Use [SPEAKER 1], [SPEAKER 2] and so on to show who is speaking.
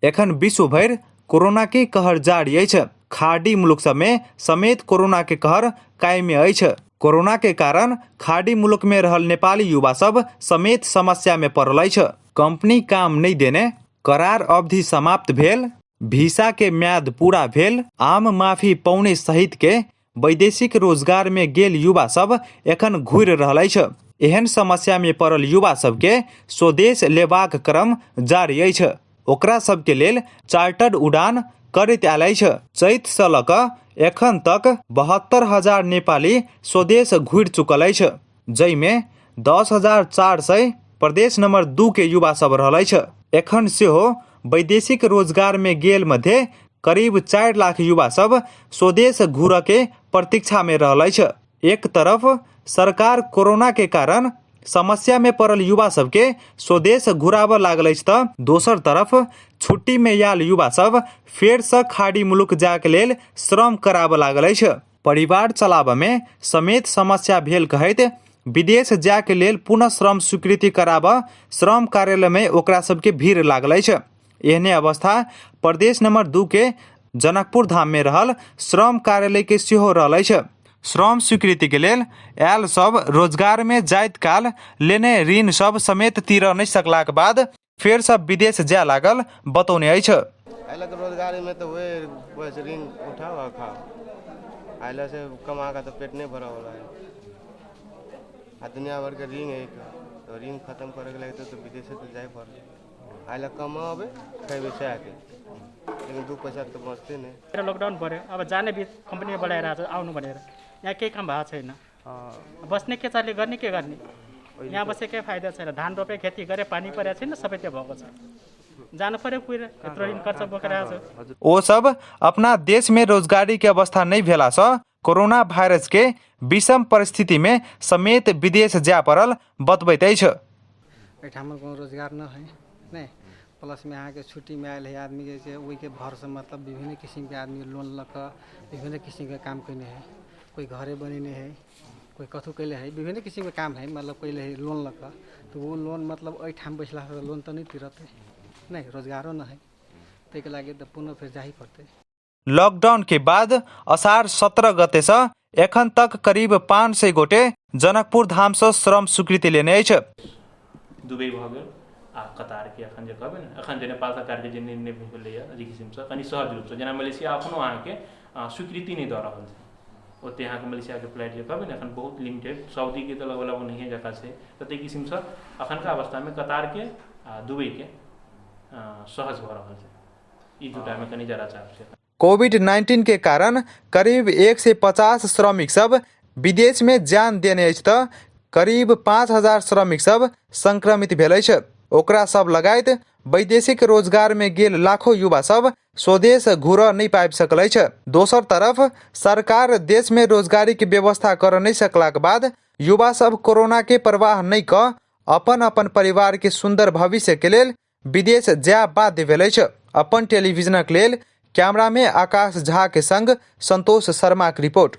[SPEAKER 1] एखन विश्व भर कोरोना के कहर जारी अछि। खाड़ी मुलुक सब में समेत कोरोना के कहर कायमे अछि। कोरोना के कारण खाड़ी मुलुक में रहल नेपाली युवा सब समेत समस्या में पड़ल अछि। कंपनी काम नहीं देने, करार अवधि समाप्त भेल, वीसा के म्याद पूरा भेल, आम माफी पौने सहित के वैदेशिक रोजगार में गेल युवा सब एखन घुरि रहल अछि। एहन समस्या में पड़ल युवा सब के स्वदेश लेबाक क्रम जारी अछि। ओकरा सब के लेल चार्टर्ड उड़ान करैत आयल अछि। चैत से लऽ कऽ एखन तक 72,000 नेपाली स्वदेश घुरि चुकल अछि, जै में 10,400 प्रदेश नंबर 2 के युवा सब रहल अछि। एखन सेहो वैदेशिक रोजगार में गेल मध्य करीब 4 लाख युवा सब स्वदेश घुर के प्रतीक्षा में रहल अछि। एक तरफ सरकार कोरोना के कारण समस्या में पड़ल युवा सब के स्वदेश घुराब लागल अछि त दोसर तरफ छुट्टी में आयल युवा सब फेर से खाड़ी मुलुक जाके लेल श्रम कराब लागल अछि। परिवार चलाब में समेत समस्या भेल कहैत विदेश जाके लेल पुनः श्रम स्वीकृति कराब श्रम कार्यालय में ओकरा सबके भीड़ लागल अछि। एहने अवस्था प्रदेश नंबर 2 के जनकपुर धाम में रहल श्रम कार्यालय के सेहो रहल अछि। श्रम स्वीकृति के लेल आयल सब रोजगार में जाइत काल लेने ऋण सब समेत तीर नहीं सकलाक बाद फेर सब विदेश जाय लागल बतौने अछि।
[SPEAKER 2] रोजगारी में तो बस ऋण उठाओ और खाओ, आइला से कमा का तो पेट नहीं भरा वाला है। दुनिया भर के ऋण है, तो ऋण खत्म करे के लगे तो विदेश से तो जाए पड़े। आइला कमावे खेबे से आके, लेकिन 2 पैसा तो बचते नहीं।
[SPEAKER 3] लॉकडाउन परे अब जाने भी कंपनी में बढ़ाएर आउनु भनेर यहाँ केही काम भएको छैन। बस्ने के चाले गर्ने के गर्ने, यहाँ बसे के फाइदा छैन। धान रोपे खेती गरे पानी परेको छैन, सबै त्यो भएको छ। जानु पर्यो पुरा यत्रो ऋण खर्च बोकेर आएको छ।
[SPEAKER 1] ओ सब अपना देश में रोजगारी के अवस्था नहीं भेला से कोरोना वायरस के विषम परिस्थिति में समेत विदेश जा पड़ल बतबैत अछि।
[SPEAKER 4] एठाम कोनो रोजगार न है नहीं, प्लस में यहाँ के छुट्टी में आयल है आदमी के वही के भर से मतलब विभिन्न किस्म के आदमी लोन लक विभिन्न किस्म के काम करने है। कोई घरे बनेने है, कोई कथु कैले है, विभिन्न किस्म के काम है। मतलब कैले है लोन लक, तो वो लोन मतलब एठाम बैठला से लोन तो नहीं तीरते नहीं, रोजगारो न है, तो लगे तो पुनः फिर जाही पड़ते।
[SPEAKER 1] लॉकडाउन के बाद असार 17 गते से एखन तक करीब 500 गोटे जनकपुर धाम से श्रम स्वीकृति लेने अछि।
[SPEAKER 5] दुबई भ गेल आ कतार के अखन जे कहबे न, अखन जे नेपाल सरकार के जे निर्णय भेलै अजी किसिम से कनी सहज रूप से, जेना मलेशिया अपनो अहाँ के स्वीकृति नहीं द रहल छै। ओते यहाँ के मलेशिया के फ्लाइट जे कहबे न एखन बहुत लिमिटेड, सऊदी के तो लगभग नहीं जका छै। तते किसिम से अखन का अवस्था में कतार के आ दुबई के सहज भ रहल छै। ई दुटा में कनी जरा चाप छै।
[SPEAKER 1] कोविड-19 के कारण करीब 150 श्रमिक सब विदेश में जान देने अछि त करीब 5,000 श्रमिक सब संक्रमित भेल अछि। ओकरा सब लगायत वैदेशिक रोजगार में गेल लाखों युवा सब स्वदेश घुर नहीं पाबि सकल अछि। दोसर तरफ सरकार देश में रोजगारी के व्यवस्था कर नहीं सकलाक बाद युवा सब कोरोना के परवाह नहीं क अपन अपन परिवार के सुंदर भविष्य के लेल विदेश जाय बाध्य भेल अछि। अपन टेलीविजनक लेल कैमरा में आकाश झा के संग संतोष शर्मा की रिपोर्ट।